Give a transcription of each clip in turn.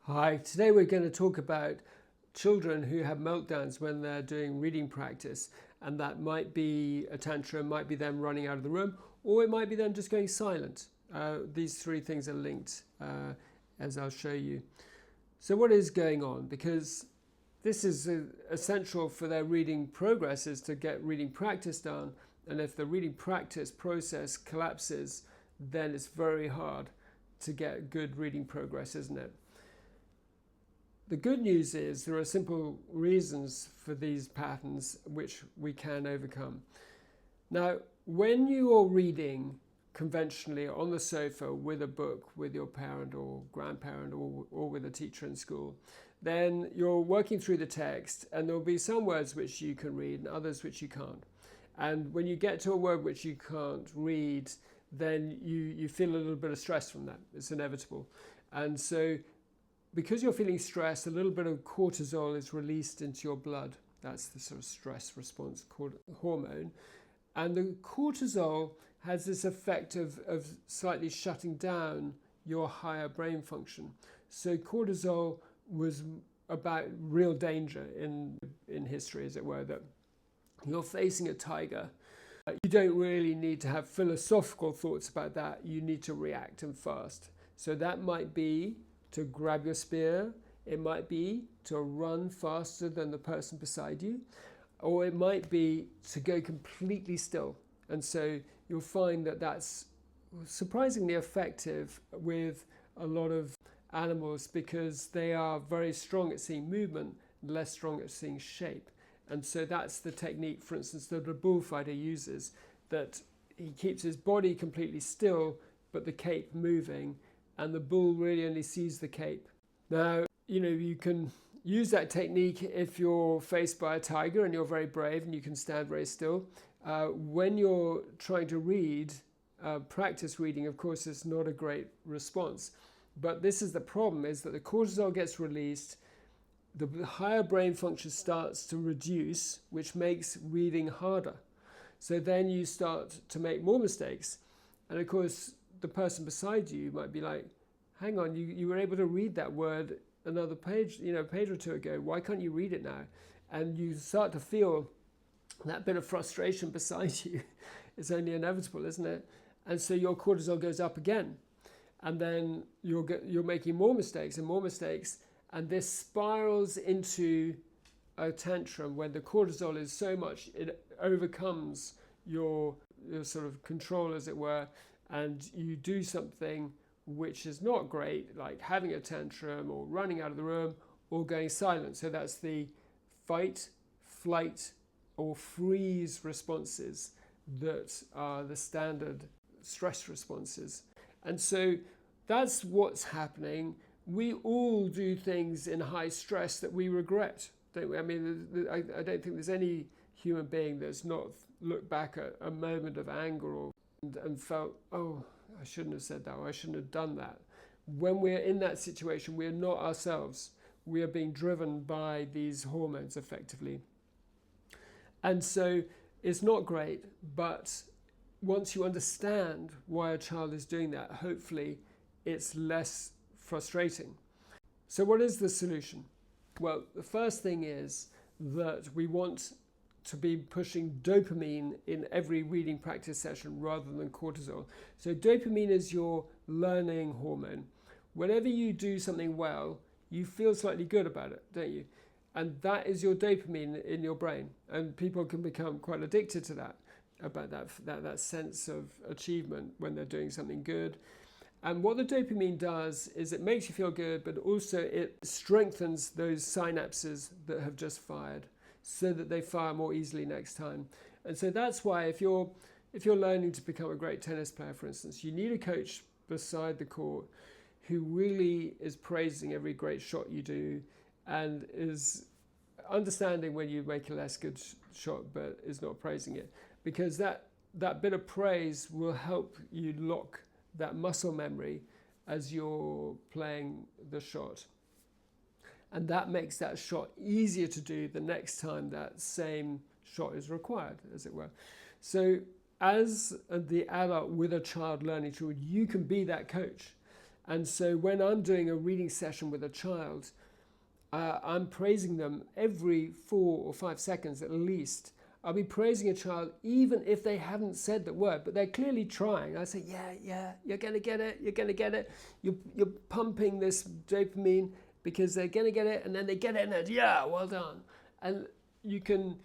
Hi, today we're going to talk about children who have meltdowns when they're doing reading practice, and that might be a tantrum, might be them running out of the room, or it might be them just going silent. These three things are linked, as I'll show you. So what is going on? Because this is essential for their reading progress, is to get reading practice done, and if the reading practice process collapses, then it's very hard to get good reading progress, isn't it? The good news is there are simple reasons for these patterns which we can overcome. Now, when you are reading conventionally on the sofa with a book with your parent or grandparent or with a teacher in school, then you're working through the text, and there'll be some words which you can read and others which you can't. And when you get to a word which you can't read, then you feel a little bit of stress from that. It's inevitable. And so because you're feeling stressed, a little bit of cortisol is released into your blood. That's the sort of stress response hormone. And the cortisol has this effect of slightly shutting down your higher brain function. So cortisol was about real danger in history, as it were, that you're facing a tiger. You don't really need to have philosophical thoughts about that. You need to react and fast. So that might be to grab your spear, it might be to run faster than the person beside you, or it might be to go completely still. And so you'll find that that's surprisingly effective with a lot of animals, because they are very strong at seeing movement, less strong at seeing shape. And so that's the technique, for instance, that a bullfighter uses, that he keeps his body completely still, but the cape moving, and the bull really only sees the cape. Now, you can use that technique if you're faced by a tiger and you're very brave and you can stand very still. When you're trying to read, practice reading, of course, it's not a great response. But this is the problem, is that the cortisol gets released, the higher brain function starts to reduce, which makes reading harder. So then you start to make more mistakes. And of course, the person beside you might be like, hang on, you were able to read that word another page, a page or two ago. Why can't you read it now? And you start to feel that bit of frustration beside you. It's only inevitable, isn't it? And so your cortisol goes up again. And then you're making more mistakes and more mistakes. And this spirals into a tantrum when the cortisol is so much, it overcomes your sort of control, as it were, and you do something which is not great, like having a tantrum or running out of the room or going silent. So that's the fight, flight, or freeze responses that are the standard stress responses. And so that's what's happening. We all do things in high stress that we regret, don't we? I mean, I don't think there's any human being that's not looked back at a moment of anger and felt, oh, I shouldn't have said that, or I shouldn't have done that. When we're in that situation, we're not ourselves. We are being driven by these hormones, effectively. And so it's not great, but once you understand why a child is doing that, hopefully it's less frustrating. So what is the solution? Well, the first thing is that we want to be pushing dopamine in every reading practice session rather than cortisol. So dopamine is your learning hormone. Whenever you do something well, you feel slightly good about it, don't you? And that is your dopamine in your brain. And people can become quite addicted to that, about that sense of achievement when they're doing something good. And what the dopamine does is it makes you feel good, but also it strengthens those synapses that have just fired, so that they fire more easily next time. And so that's why if you're learning to become a great tennis player, for instance, you need a coach beside the court who really is praising every great shot you do and is understanding when you make a less good shot but is not praising it, because that bit of praise will help you lock that muscle memory as you're playing the shot. And that makes that shot easier to do the next time that same shot is required, as it were. So as the adult with a child learning to read, you can be that coach. And so when I'm doing a reading session with a child, I'm praising them every 4 or 5 seconds at least. I'll be praising a child even if they haven't said the word, but they're clearly trying. I say, yeah, you're going to get it, you're going to get it. You're pumping this dopamine because they're going to get it, and then they get it, and they're, yeah, well done. And you can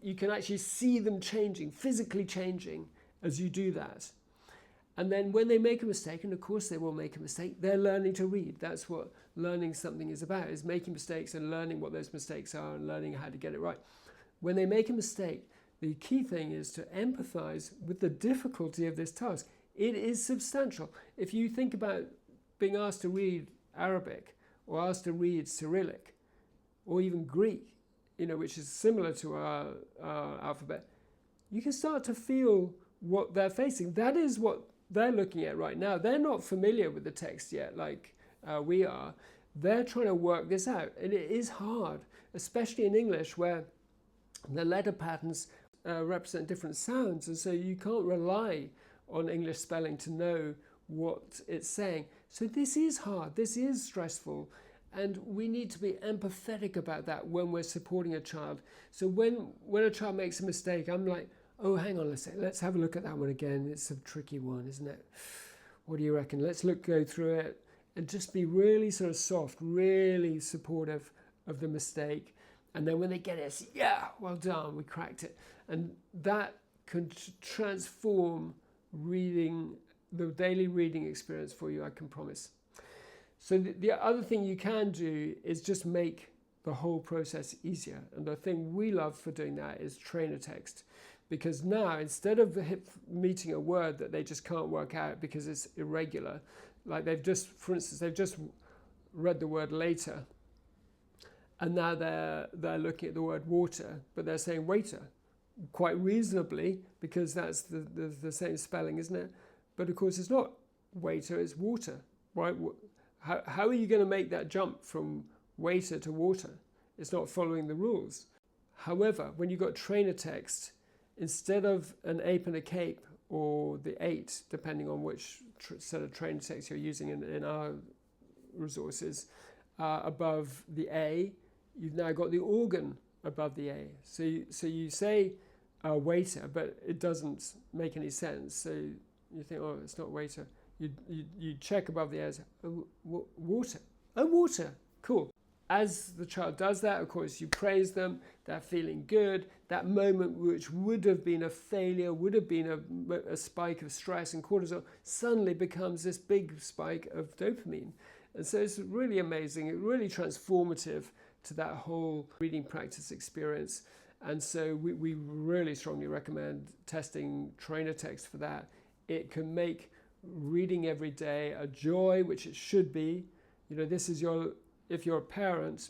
actually see them changing, physically changing as you do that. And then when they make a mistake, and of course they will make a mistake, they're learning to read. That's what learning something is about, is making mistakes and learning what those mistakes are and learning how to get it right. When they make a mistake, the key thing is to empathize with the difficulty of this task. It is substantial. If you think about being asked to read Arabic or asked to read Cyrillic or even Greek, which is similar to our alphabet, you can start to feel what they're facing. That is what they're looking at right now. They're not familiar with the text yet like we are. They're trying to work this out, and it is hard, especially in English, where the letter patterns represent different sounds, and so you can't rely on English spelling to know what it's saying. So this is hard, this is stressful, and we need to be empathetic about that when we're supporting a child. So when a child makes a mistake, I'm like, oh, hang on a second, let's have a look at that one again. It's a tricky one, isn't it? What do you reckon? Let's go through it and just be really sort of soft, really supportive of the mistake. And then when they get it, it's, yeah, well done, we cracked it. And that can transform reading, the daily reading experience for you, I can promise. So the other thing you can do is just make the whole process easier. And the thing we love for doing that is trainer text. Because now, instead of meeting a word that they just can't work out because it's irregular, like for instance, they've just read the word later, and now they're looking at the word water, but they're saying waiter, quite reasonably, because that's the same spelling, isn't it? But of course it's not waiter, it's water, right? How are you going to make that jump from waiter to water? It's not following the rules. However, when you've got trainer text, instead of an ape and a cape, or the 8, depending on which set of trainer text you're using in our resources, above the A, you've now got the organ above the A. So you say waiter, but it doesn't make any sense. So you think, oh, it's not waiter. You check above the A, oh, water. Oh, water. Cool. As the child does that, of course, you praise them. They're feeling good. That moment which would have been a failure, would have been a spike of stress and cortisol, suddenly becomes this big spike of dopamine. And so it's really amazing. It's really transformative to that whole reading practice experience. And so we really strongly recommend testing trainer text for that. It can make reading every day a joy, which it should be. This is if you're a parent,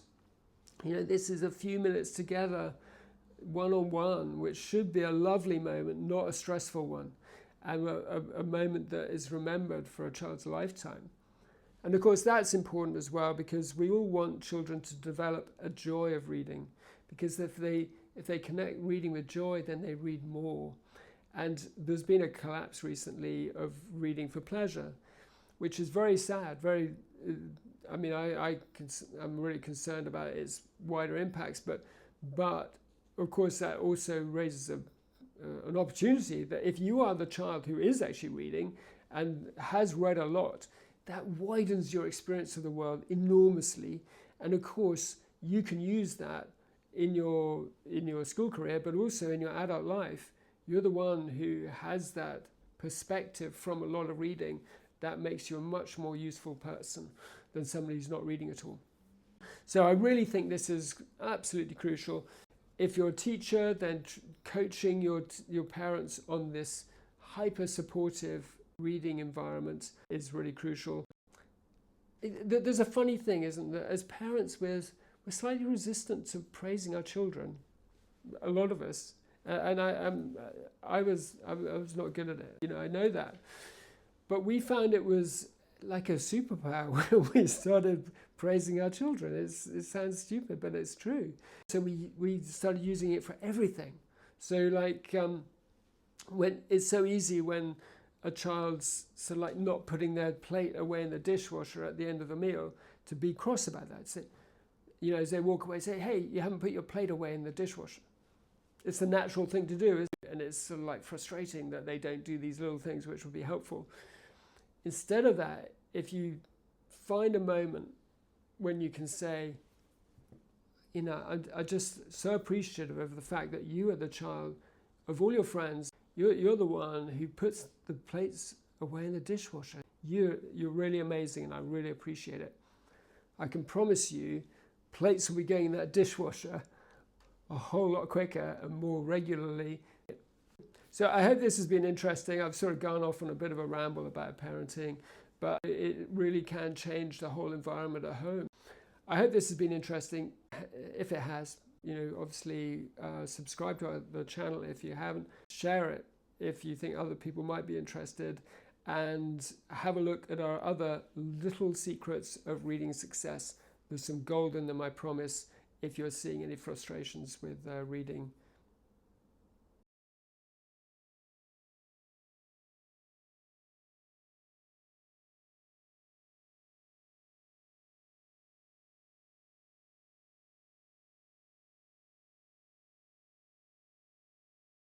this is a few minutes together, one-on-one, which should be a lovely moment, not a stressful one, and a moment that is remembered for a child's lifetime. And of course that's important as well, because we all want children to develop a joy of reading, because if they connect reading with joy, then they read more. And there's been a collapse recently of reading for pleasure, which is very sad. I'm really concerned about its wider impacts, but of course that also raises an opportunity that if you are the child who is actually reading and has read a lot, that widens your experience of the world enormously. And of course, you can use that in your school career, but also in your adult life. You're the one who has that perspective from a lot of reading. That makes you a much more useful person than somebody who's not reading at all. So I really think this is absolutely crucial. If you're a teacher, then coaching your parents on this hyper-supportive reading environment is really crucial. There's a funny thing, isn't there? As parents, we're slightly resistant to praising our children. A lot of us, and I was not good at it. I know that, but we found it was like a superpower when we started praising our children. It sounds stupid, but it's true. So we started using it for everything. So when it's so easy when a child's sort of like not putting their plate away in the dishwasher at the end of the meal, to be cross about that. So, as they walk away, say, hey, you haven't put your plate away in the dishwasher. It's the natural thing to do, isn't it? And it's sort of like frustrating that they don't do these little things which would be helpful. Instead of that, if you find a moment when you can say, I'm just so appreciative of the fact that you are the child of all your friends. You're the one who puts the plates away in the dishwasher. You're really amazing, and I really appreciate it. I can promise you, plates will be going in that dishwasher a whole lot quicker and more regularly. So I hope this has been interesting. I've sort of gone off on a bit of a ramble about parenting, but it really can change the whole environment at home. I hope this has been interesting. If it has, obviously subscribe to the channel if you haven't. Share it if you think other people might be interested, and have a look at our other little secrets of reading success. There's some gold in them, I promise, if you're seeing any frustrations with reading